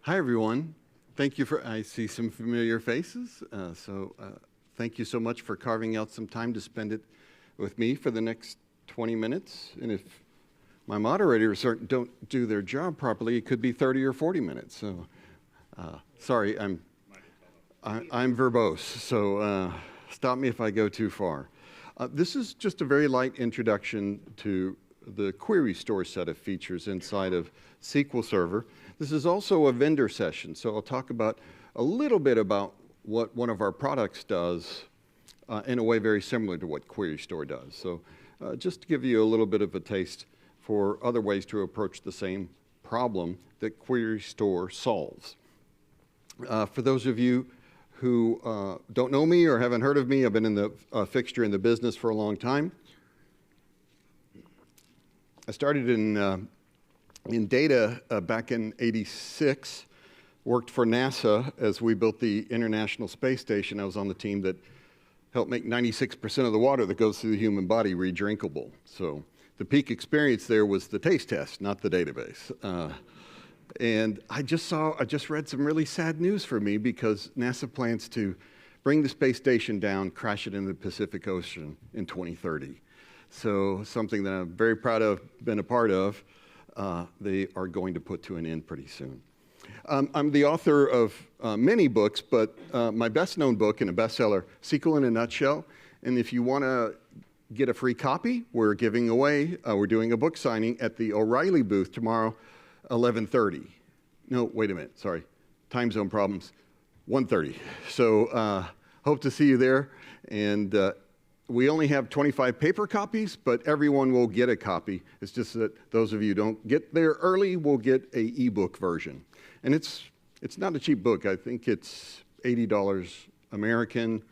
Hi, everyone. Thank you I see some familiar faces, thank you so much for carving out some time to spend it with me for the next 20 minutes. And if my moderators don't do their job properly, it could be 30 or 40 minutes. So, sorry, I'm verbose, so stop me if I go too far. This is just a very light introduction to the query store set of features inside of SQL Server. This is also a vendor session, so I'll talk about a little bit about what one of our products does in a way very similar to what Query Store does. So just to give you a little bit of a taste for other ways to approach the same problem that Query Store solves. For those of you who don't know me or haven't heard of me, I've been in the fixture in the business for a long time. I started in data back in '86, worked for NASA as we built the International Space Station. I was on the team that helped make 96% of the water that goes through the human body re-drinkable. So the peak experience there was the taste test, not the database. And I just read some really sad news for me because NASA plans to bring the space station down, crash it in the Pacific Ocean in 2030. So something that I'm very proud of, been a part of, they are going to put to an end pretty soon. I'm the author of many books, but my best-known book and a bestseller, SQL in a Nutshell. And if you want to get a free copy, we're giving away, we're doing a book signing at the O'Reilly booth tomorrow, 11:30. No, wait a minute, sorry. Time zone problems, 1:30. So hope to see you there. And we only have 25 paper copies, but everyone will get a copy. It's just that those of you who don't get there early will get an ebook version. And it's not a cheap book. I think it's $80 American,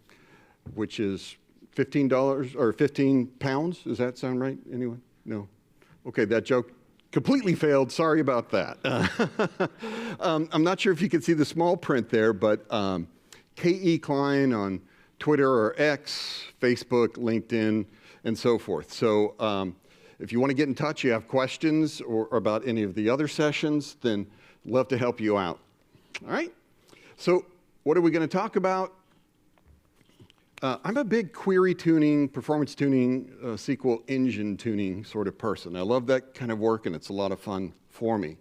which is $15 or 15 pounds. Does that sound right? Anyone? No? Okay, that joke completely failed. Sorry about that. I'm not sure if you can see the small print there, but K.E. Klein on Twitter or X, Facebook, LinkedIn, and so forth. So if you want to get in touch, you have questions or about any of the other sessions, then love to help you out. All right? So what are we going to talk about? I'm a big query tuning, performance tuning, SQL engine tuning sort of person. I love that kind of work, and it's a lot of fun for me.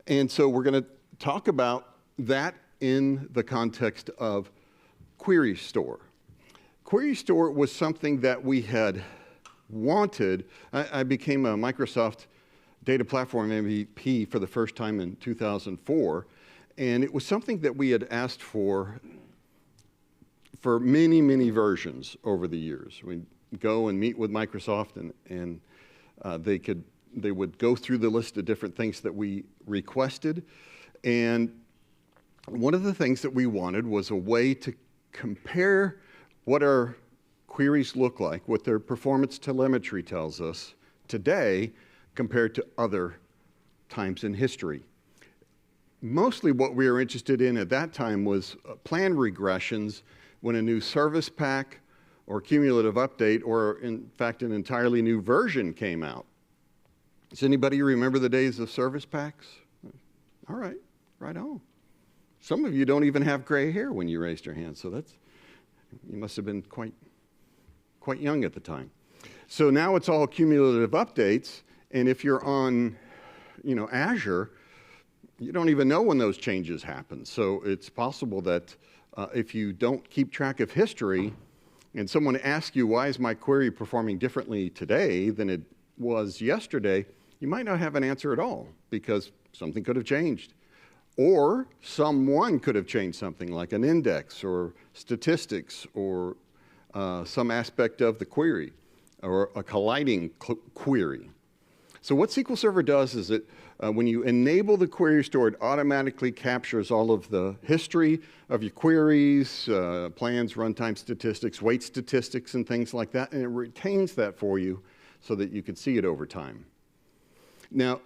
And so we're going to talk about that in the context of Query Store. Query Store was something that we had wanted. I became a Microsoft Data Platform MVP for the first time in 2004, and it was something that we had asked for many, many versions over the years. We'd go and meet with Microsoft, and they would go through the list of different things that we requested. And one of the things that we wanted was a way to compare what our queries look like, what their performance telemetry tells us today compared to other times in history. Mostly what we were interested in at that time was plan regressions when a new service pack or cumulative update or, in fact, an entirely new version came out. Does anybody remember the days of service packs? All right, right on. Some of you don't even have gray hair when you raised your hand, so you must have been quite young at the time. So now it's all cumulative updates, and if you're on, Azure, you don't even know when those changes happen. So it's possible that if you don't keep track of history, and someone asks you, why is my query performing differently today than it was yesterday, you might not have an answer at all, because something could have changed. Or someone could have changed something like an index or statistics or some aspect of the query or a colliding query. So what SQL Server does is when you enable the query store, it automatically captures all of the history of your queries, plans, runtime statistics, wait statistics, and things like that, and it retains that for you so that you can see it over time. Now,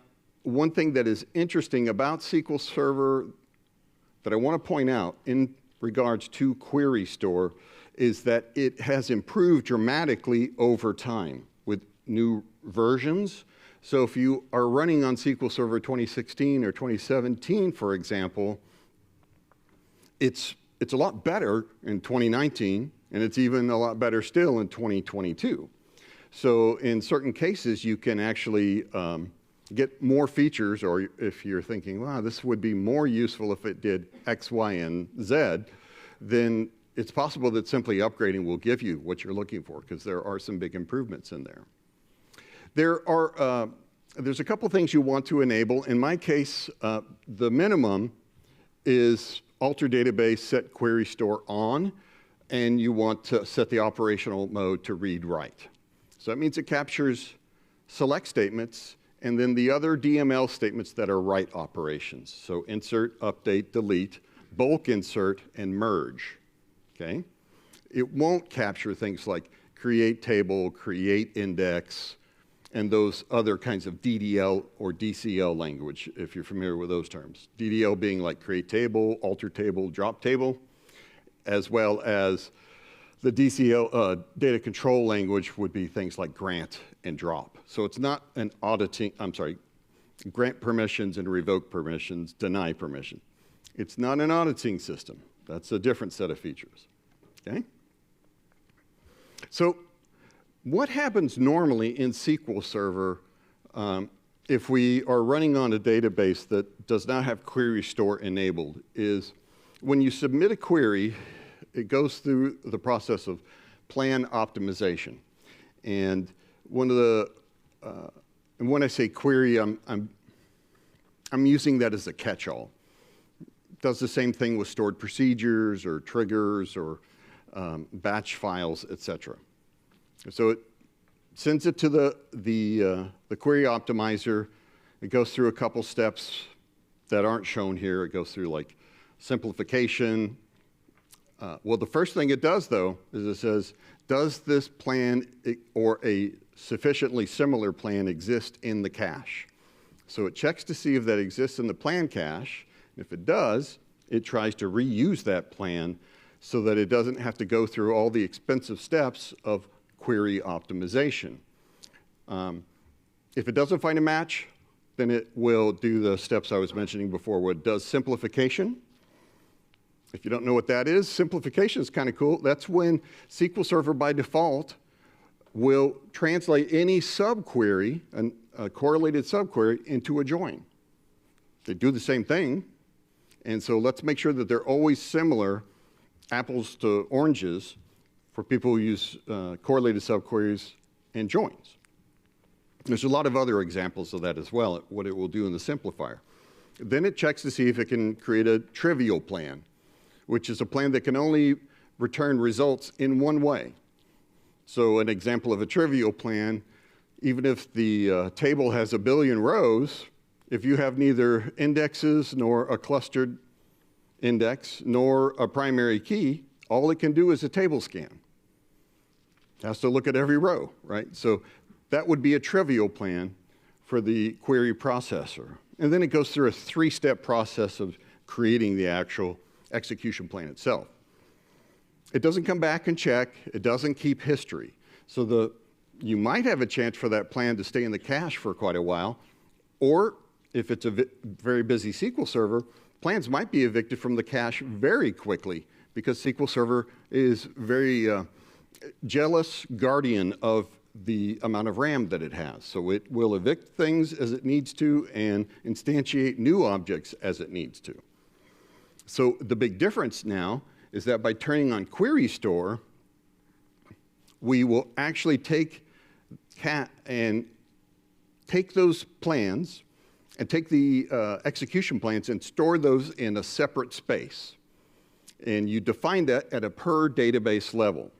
one thing that is interesting about SQL Server that I want to point out in regards to Query Store is that it has improved dramatically over time with new versions. So if you are running on SQL Server 2016 or 2017, for example, it's a lot better in 2019, and it's even a lot better still in 2022. So in certain cases, you can actually get more features, or if you're thinking, wow, this would be more useful if it did X, Y, and Z, then it's possible that simply upgrading will give you what you're looking for, because there are some big improvements in there. There's a couple things you want to enable. In my case, the minimum is alter database, set query store on, and you want to set the operational mode to read write. So that means it captures select statements and then the other DML statements that are write operations. So insert, update, delete, bulk insert, and merge. Okay? It won't capture things like create table, create index, and those other kinds of DDL or DCL language, if you're familiar with those terms. DDL being like create table, alter table, drop table, as well as the DCL data control language would be things like grant and drop. So it's not an auditing, grant permissions and revoke permissions, deny permission. It's not an auditing system. That's a different set of features, okay? So what happens normally in SQL Server if we are running on a database that does not have query store enabled is when you submit a query, it goes through the process of plan optimization. And one of the, and when I say query, I'm using that as a catch-all. It does the same thing with stored procedures or triggers or batch files, etc. So it sends it to the query optimizer. It goes through a couple steps that aren't shown here. It goes through like simplification. Well, the first thing it does, though, is it says, does this plan or a sufficiently similar plan exist in the cache? So it checks to see if that exists in the plan cache. If it does, it tries to reuse that plan so that it doesn't have to go through all the expensive steps of query optimization. If it doesn't find a match, then it will do the steps I was mentioning before, where it does simplification. If you don't know what that is, simplification is kind of cool. That's when SQL Server by default will translate any subquery, a correlated subquery, into a join. They do the same thing, and so let's make sure that they're always similar, apples to oranges, for people who use correlated subqueries and joins. There's a lot of other examples of that as well, what it will do in the simplifier. Then it checks to see if it can create a trivial plan, which is a plan that can only return results in one way. So an example of a trivial plan, even if the table has 1 billion rows, if you have neither indexes nor a clustered index nor a primary key, all it can do is a table scan. It has to look at every row, right? So that would be a trivial plan for the query processor. And then it goes through a 3-step process of creating the actual execution plan itself. It doesn't come back and check. It doesn't keep history. So you might have a chance for that plan to stay in the cache for quite a while, or if it's a very busy SQL Server, plans might be evicted from the cache very quickly because SQL Server is very jealous guardian of the amount of RAM that it has. So it will evict things as it needs to and instantiate new objects as it needs to. So the big difference now is that by turning on Query Store, we will actually take those plans and take the execution plans and store those in a separate space. And you define that at a per database level.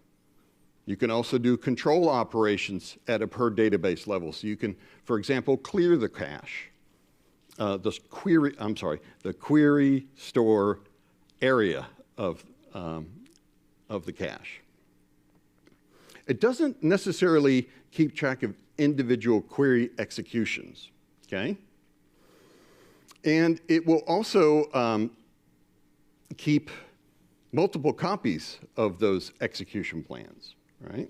You can also do control operations at a per database level. So you can, for example, clear the cache. The query store area of the cache. It doesn't necessarily keep track of individual query executions, okay? And it will also keep multiple copies of those execution plans, right?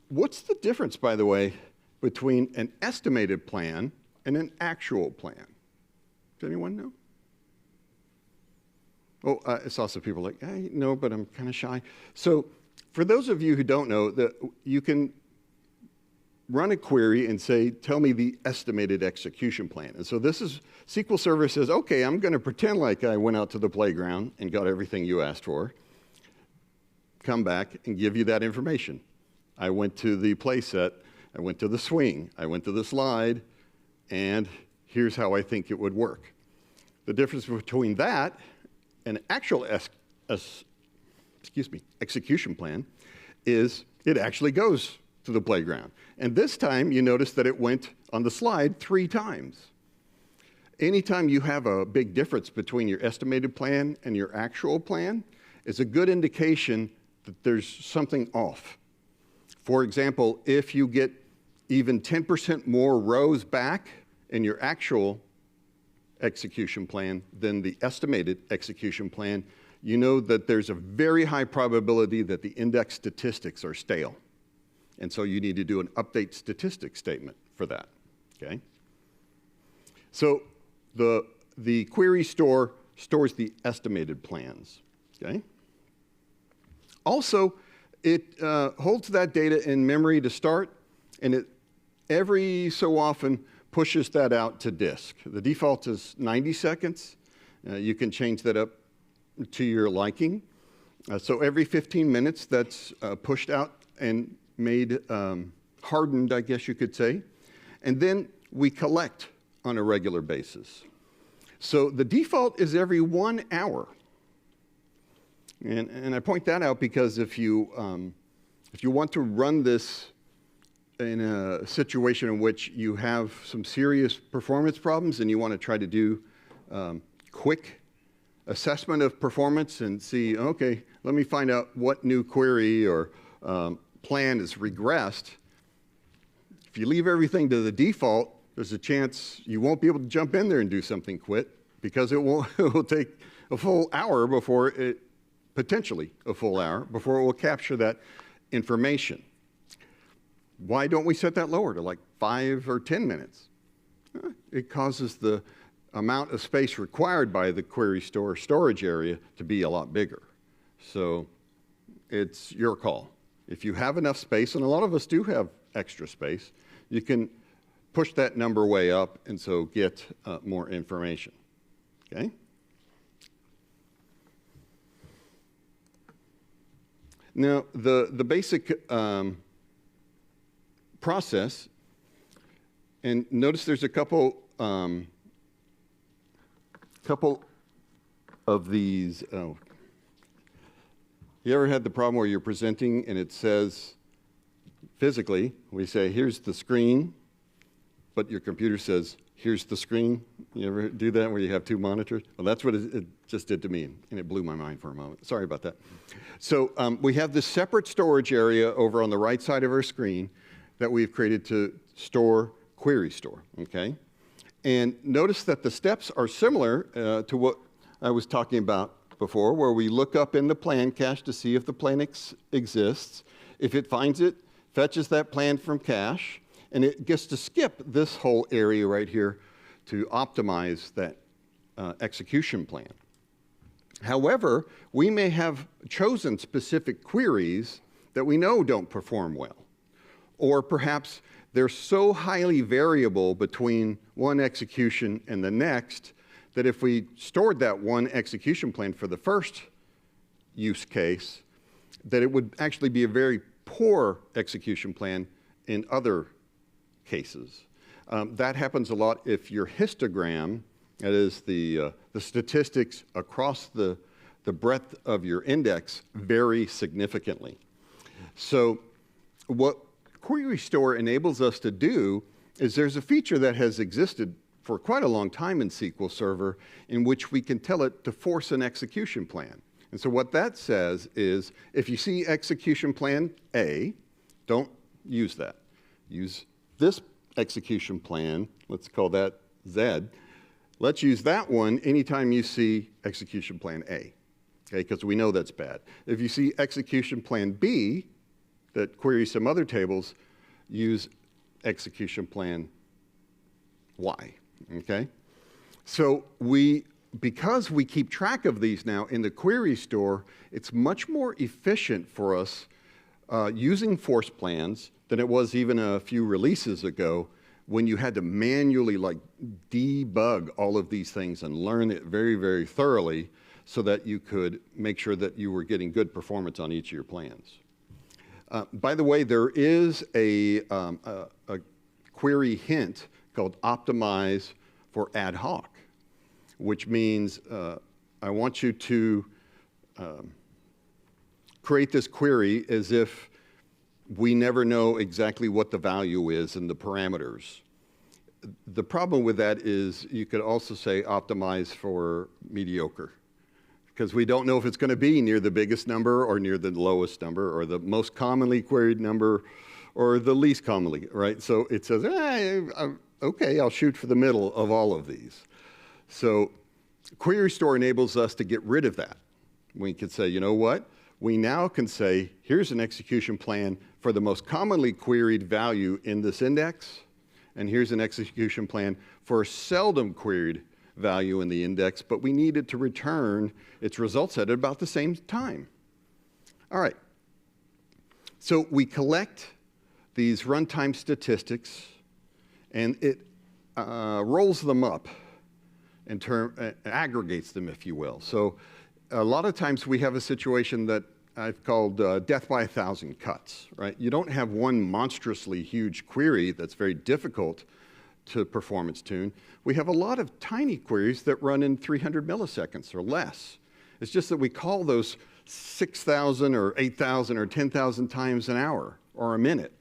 What's the difference, by the way, between an estimated plan and an actual plan? Does anyone know? Oh, I saw some people like, hey, no, but I'm kind of shy. So for those of you who don't know, you can run a query and say, tell me the estimated execution plan. And so this is, SQL Server says, okay, I'm going to pretend like I went out to the playground and got everything you asked for, come back and give you that information. I went to the play set, I went to the swing, I went to the slide, and here's how I think it would work. The difference between that and actual execution plan is it actually goes to the playground. And this time, you notice that it went on the slide 3 times. Anytime you have a big difference between your estimated plan and your actual plan, it's a good indication that there's something off. For example, if you get even 10% more rows back in your actual execution plan than the estimated execution plan, you know that there's a very high probability that the index statistics are stale. And so you need to do an update statistics statement for that, okay? So the query store stores the estimated plans, okay? Also, it holds that data in memory to start, and it every so often pushes that out to disk. The default is 90 seconds. You can change that up to your liking. So every 15 minutes, that's pushed out and made hardened, I guess you could say. And then we collect on a regular basis. So the default is every 1 hour. And I point that out because if you want to run this in a situation in which you have some serious performance problems and you want to try to do quick assessment of performance and see, okay, let me find out what new query or plan is regressed. If you leave everything to the default, there's a chance you won't be able to jump in there and do something quick because it will take a full hour before it, potentially a full hour, before it will capture that information. Why don't we set that lower to like 5 or 10 minutes? It causes the amount of space required by the query store storage area to be a lot bigger. So it's your call. If you have enough space, and a lot of us do have extra space, you can push that number way up and so get more information, okay? Now, the basic process, and notice there's a couple of these. Oh. You ever had the problem where you're presenting and it says, physically, we say, here's the screen, but your computer says, here's the screen? You ever do that where you have 2 monitors? Well, that's what it just did to me, and it blew my mind for a moment. Sorry about that. So we have this separate storage area over on the right side of our screen that we've created to store query store, okay? And notice that the steps are similar to what I was talking about before, where we look up in the plan cache to see if the plan exists. If it finds it, fetches that plan from cache, and it gets to skip this whole area right here to optimize that execution plan. However, we may have chosen specific queries that we know don't perform well. Or perhaps they're so highly variable between one execution and the next that if we stored that one execution plan for the first use case, that it would actually be a very poor execution plan in other cases. That happens a lot if your histogram, that is the statistics across the breadth of your index, vary significantly. So what Query Store enables us to do is there's a feature that has existed for quite a long time in SQL Server in which we can tell it to force an execution plan. And so what that says is if you see execution plan A, don't use that. Use this execution plan, let's call that Z. Let's use that one anytime you see execution plan A, okay, because we know that's bad. If you see execution plan B that queries some other tables, use execution plan Y, okay? So because we keep track of these now in the query store, it's much more efficient for us using force plans than it was even a few releases ago when you had to manually like debug all of these things and learn it very, very thoroughly so that you could make sure that you were getting good performance on each of your plans. By the way, there is a query hint called optimize for ad hoc, which means I want you to create this query as if we never know exactly what the value is and the parameters. The problem with that is you could also say optimize for mediocre, because we don't know if it's going to be near the biggest number or near the lowest number or the most commonly queried number or the least commonly, right? So it says, okay, I'll shoot for the middle of all of these. So Query Store enables us to get rid of that. We can say, you know what? We now can say, here's an execution plan for the most commonly queried value in this index, and here's an execution plan for a seldom queried value in the index, but we need it to return its results at about the same time. All right. So we collect these runtime statistics, and it rolls them up and aggregates them, if you will. So a lot of times we have a situation that I've called death by 1,000 cuts, right? You don't have one monstrously huge query that's very difficult to performance tune. We have a lot of tiny queries that run in 300 milliseconds or less. It's just that we call those 6,000 or 8,000 or 10,000 times an hour or a minute.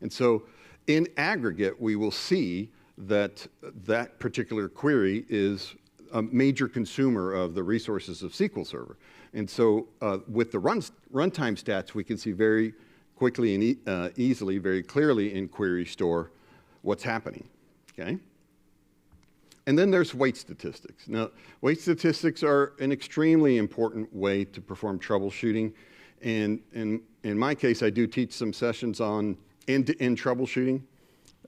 And so in aggregate, we will see that that particular query is a major consumer of the resources of SQL Server. And so with the runtime stats, we can see very quickly and easily, very clearly in Query Store what's happening, okay? And then there's wait statistics. Now, wait statistics are an extremely important way to perform troubleshooting. And in my case, I do teach some sessions on end-to-end troubleshooting.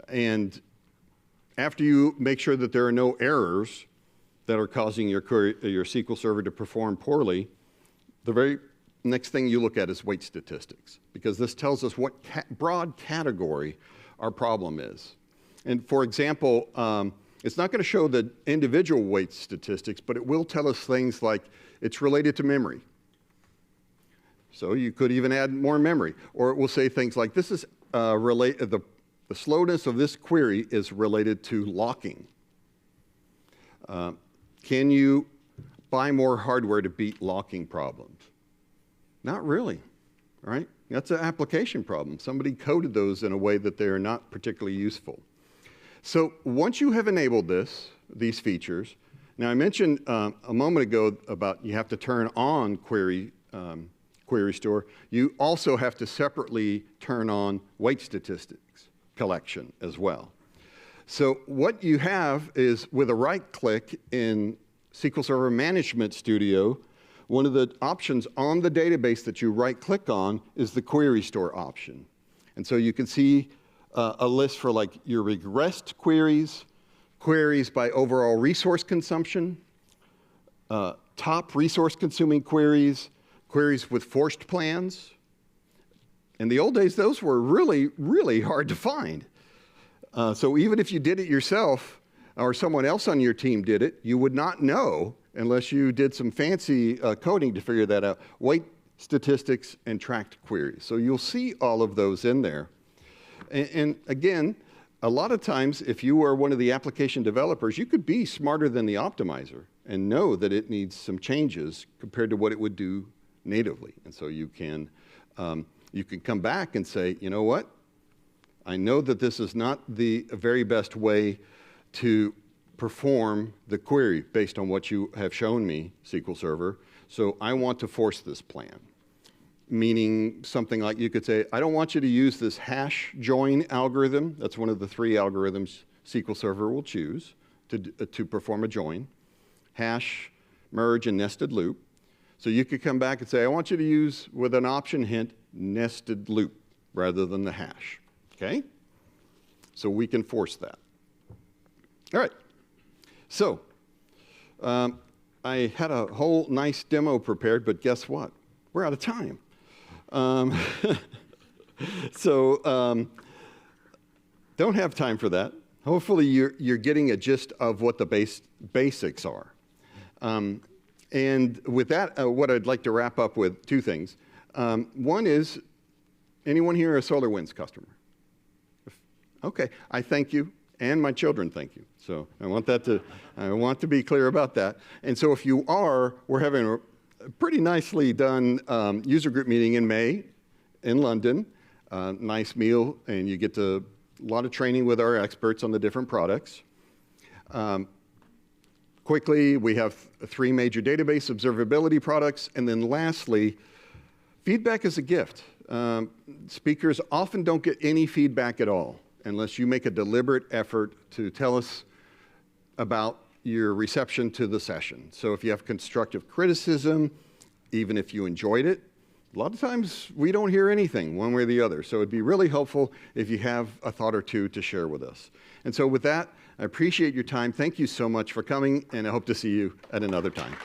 And after you make sure that there are no errors that are causing your SQL Server to perform poorly, the very next thing you look at is wait statistics, because this tells us what broad category our problem is. And for example, it's not going to show the individual wait statistics, but it will tell us things like it's related to memory. So you could even add more memory. Or it will say things like this is the slowness of this query is related to locking. Can you buy more hardware to beat locking problems? Not really, right? That's an application problem. Somebody coded those in a way that they are not particularly useful. So once you have enabled these features, now I mentioned a moment ago about you have to turn on Query Store. You also have to separately turn on wait statistics collection as well. So what you have is, with a right click in SQL Server Management Studio, one of the options on the database that you right click on is the Query Store option. And so you can see a list for like your regressed queries, queries by overall resource consumption, top resource consuming queries, queries with forced plans. In the old days, those were really, really hard to find. So even if you did it yourself or someone else on your team did it, you would not know unless you did some fancy coding to figure that out. Wait statistics and tracked queries. So you'll see all of those in there. And again, a lot of times, if you are one of the application developers, you could be smarter than the optimizer and know that it needs some changes compared to what it would do natively. And so you can come back and say, you know what? I know that this is not the very best way to perform the query based on what you have shown me, SQL Server, so I want to force this plan. Meaning something like you could say, I don't want you to use this hash join algorithm. That's one of the 3 algorithms SQL Server will choose to perform a join. Hash, merge, and nested loop. So you could come back and say, I want you to use, with an option hint, nested loop rather than the hash. Okay? so we can force that. All right. So I had a whole nice demo prepared, but guess what? We're out of time. Don't have time for that. Hopefully you're getting a gist of what the basics are. And with that, what I'd like to wrap up with two things. One is, anyone here a SolarWinds customer? Okay, I thank you, and my children thank you. So I want to be clear about that. And so if you are, we're having a pretty nicely done user group meeting in May in London. Nice meal, and you get a lot of training with our experts on the different products. Quickly, we have 3 major database observability products, and then lastly, feedback is a gift. Speakers often don't get any feedback at all unless you make a deliberate effort to tell us about your reception to the session. So if you have constructive criticism, even if you enjoyed it, a lot of times we don't hear anything one way or the other. So it'd be really helpful if you have a thought or two to share with us. And so with that, I appreciate your time. Thank you so much for coming, and I hope to see you at another time.